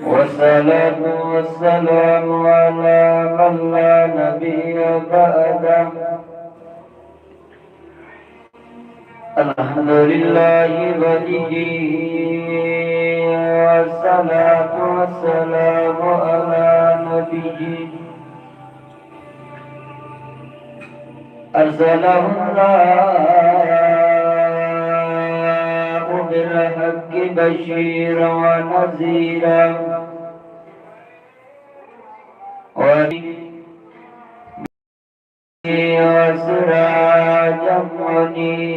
والصلاة والسلام على من لا نبي بعده. الحمد لله وليه، والصلاة والسلام على نبيه أرسله الله بالحق بشيرا ونذيرا وسراجا منيرا.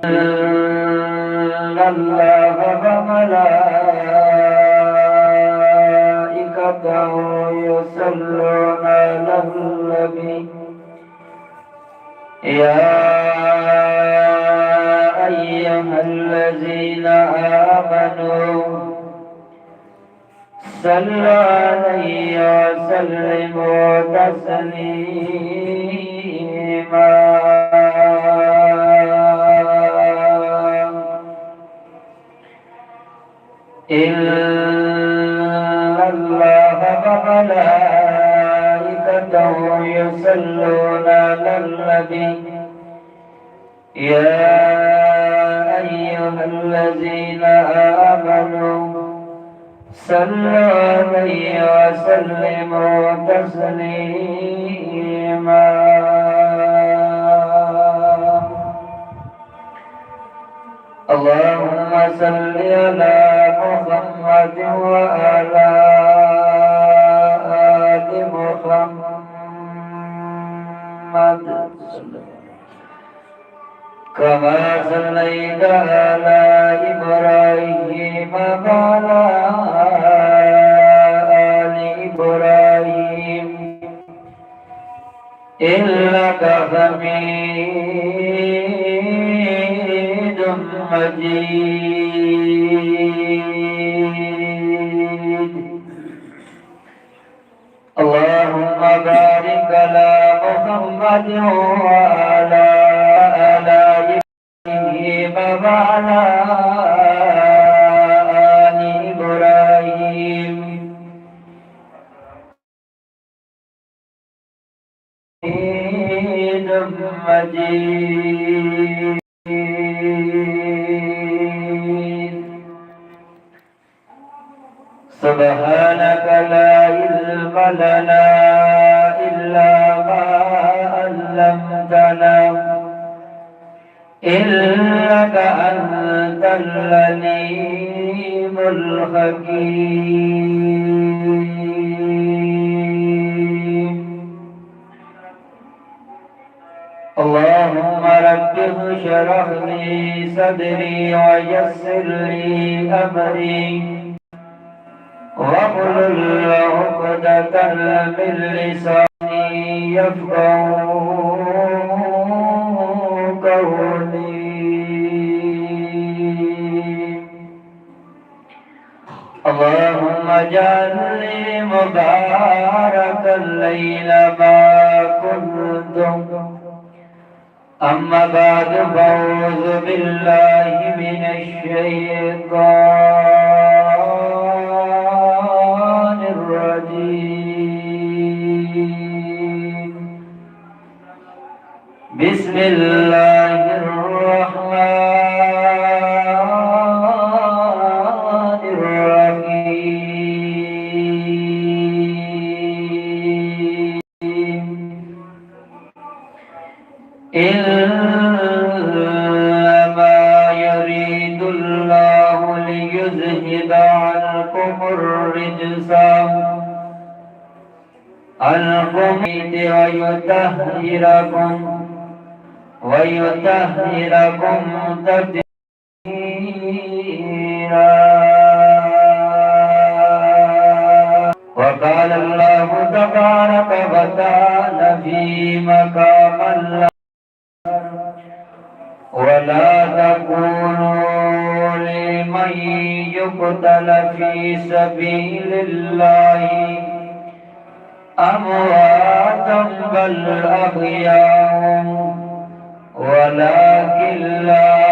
إن الله وملائكته يصلون على النبي يا أيها الذين آمنوا صلوا عليه وسلموا تسليما. إن الله وملائكته يصلون على النبي يا أيها الذين آمنوا صلوا عليه وسلموا تسليما. اللهم صل على محمد وعلى آل محمد كما صليت على إبراهيم وعلى آل إبراهيم إنك حميد مجيد. اللهم بارك على محمد وعلى آل إبراهيم وعلى آل إبراهيم حميد مجيد. سبحانك لا علم لنا إلا ما علمتنا إنك أنت العليم الحكيم. اللهم رب اشرح لي صدري ويسر لي أمري واحلل عقدة من لساني يفقهوا قولي. اللهم اجعلني مباركا أينما كنت. أما بعد فأعوذ بالله من الشيطان الرجيم. بسم الله الرحمن الرحيم. إنما يريد الله ليذهب عنكم الرجس ويطهركم تطهيرا. وقال الله تبارك وتعالى في مقام ولا تكونوا لمن يقتل في سبيل الله أمواتا بل أحياء ولكن لا